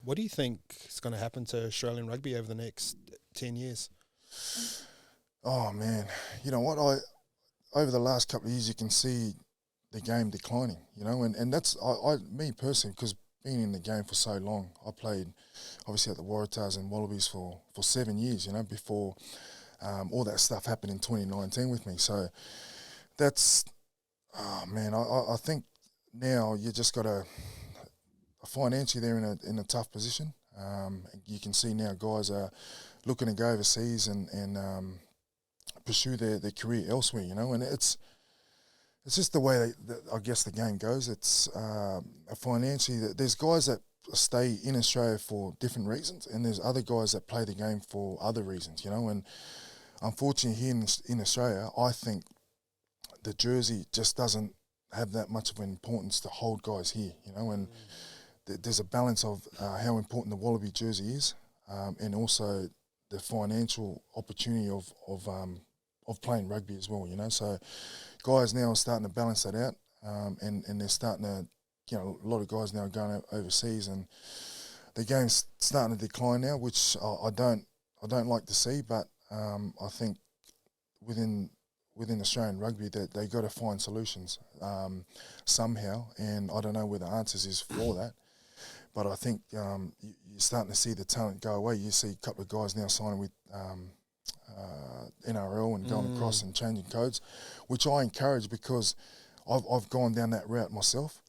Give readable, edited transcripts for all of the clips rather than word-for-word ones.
What do you think is going to happen to Australian rugby over the next 10 years? Oh man, you know what? Over the last couple of years, you can see the game declining. You know, and that's me personally, because being in the game for so long, I played obviously at the Waratahs and Wallabies for 7 years. You know, before all that stuff happened in 2019 with me. So that's man, I think now you just got to financially they're in a tough position. You can see now guys are looking to go overseas and pursue their career elsewhere, you know, and it's just the way I guess the game goes. It's financially, there's guys that stay in Australia for different reasons, and there's other guys that play the game for other reasons, you know, and unfortunately here in Australia, I think the jersey just doesn't have that much of an importance to hold guys here, you know, and there's a balance of how important the Wallaby jersey is, and also the financial opportunity of playing rugby as well, you know. So guys now are starting to balance that out, and they're starting to, you know, a lot of guys now are going overseas, and the game's starting to decline now, which I don't like to see, but I think within Australian rugby that they got to find solutions somehow, and I don't know where the answers is for that. But I think you're starting to see the talent go away. You see a couple of guys now signing with NRL and going across and changing codes, which I encourage because I've gone down that route myself,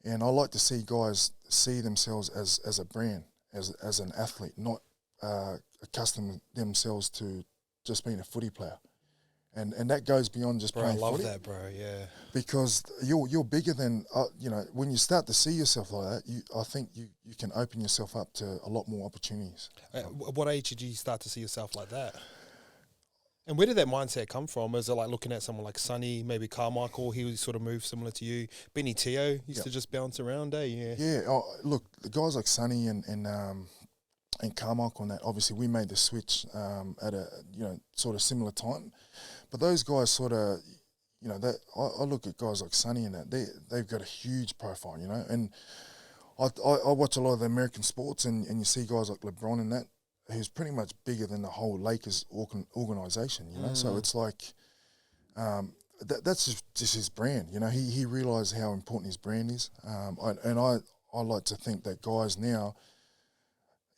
and I like to see guys see themselves as a brand, as an athlete, not accustom themselves to just being a footy player. And that goes beyond just playing footy. I love that, bro, yeah. Because you're bigger than, you know, when you start to see yourself like that, I think you can open yourself up to a lot more opportunities. What age did you start to see yourself like that? And where did that mindset come from? Is it like looking at someone like Sonny, maybe Carmichael, he was sort of moved similar to you? Benny Teo used to just bounce around, eh? Yeah. Yeah, look, the guys like Sonny and Carmichael and that, obviously we made the switch at a, you know, sort of similar time. But those guys sort of, you know, that I look at guys like Sonny and that, they've got a huge profile, you know, and I watch a lot of the American sports, and you see guys like LeBron and that, who's pretty much bigger than the whole Lakers organisation, you know. So it's like that's just his brand, you know. He realised how important his brand is, and I like to think that guys now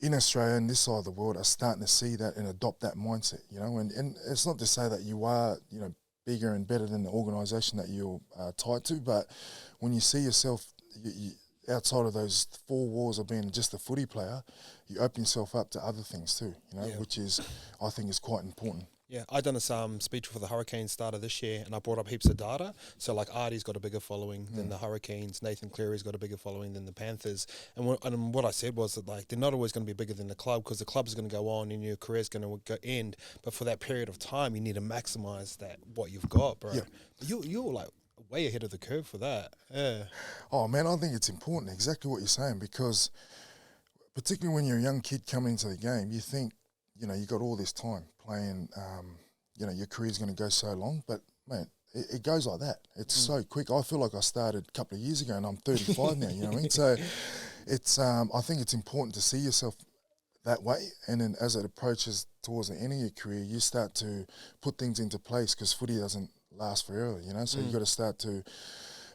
in Australia and this side of the world are starting to see that and adopt that mindset, you know. And it's not to say that you are, you know, bigger and better than the organisation that you're tied to, but when you see yourself outside of those four walls of being just a footy player, you open yourself up to other things too, you know, which is, I think, is quite important. Yeah, I done a speech for the Hurricanes starter this year, and I brought up heaps of data. So, like, Artie's got a bigger following than the Hurricanes. Nathan Cleary's got a bigger following than the Panthers. And what I said was that, like, they're not always going to be bigger than the club, because the club's going to go on and your career's going to end. But for that period of time, you need to maximise what you've got, bro. Yeah. You're like way ahead of the curve for that. Yeah. Oh man, I think it's important, exactly what you're saying, because particularly when you're a young kid coming into the game, you think, you know, you got all this time playing. You know, your career's going to go so long, but man, it goes like that. It's so quick. I feel like I started a couple of years ago, and I'm 35 now. You know what I mean? So it's I think it's important to see yourself that way, and then as it approaches towards the end of your career, you start to put things into place, because footy doesn't last forever. You know, so you got to start to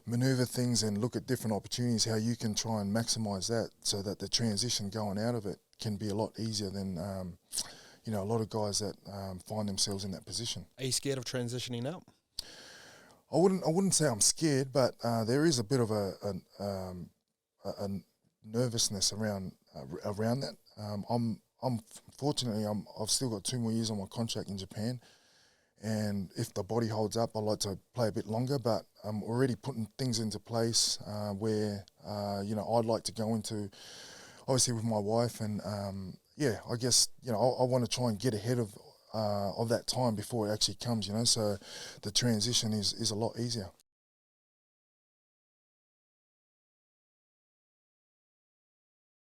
maneuver things and look at different opportunities, how you can try and maximise that, so that the transition going out of it can be a lot easier than. You know, a lot of guys that find themselves in that position. Are you scared of transitioning out? I wouldn't say I'm scared, but there is a bit of a nervousness around that. Fortunately I've still got 2 more years on my contract in Japan, and if the body holds up, I'd like to play a bit longer. But I'm already putting things into place where you know, I'd like to go into, obviously with my wife, and yeah, I guess, you know, I want to try and get ahead of that time before it actually comes, you know, so the transition is a lot easier.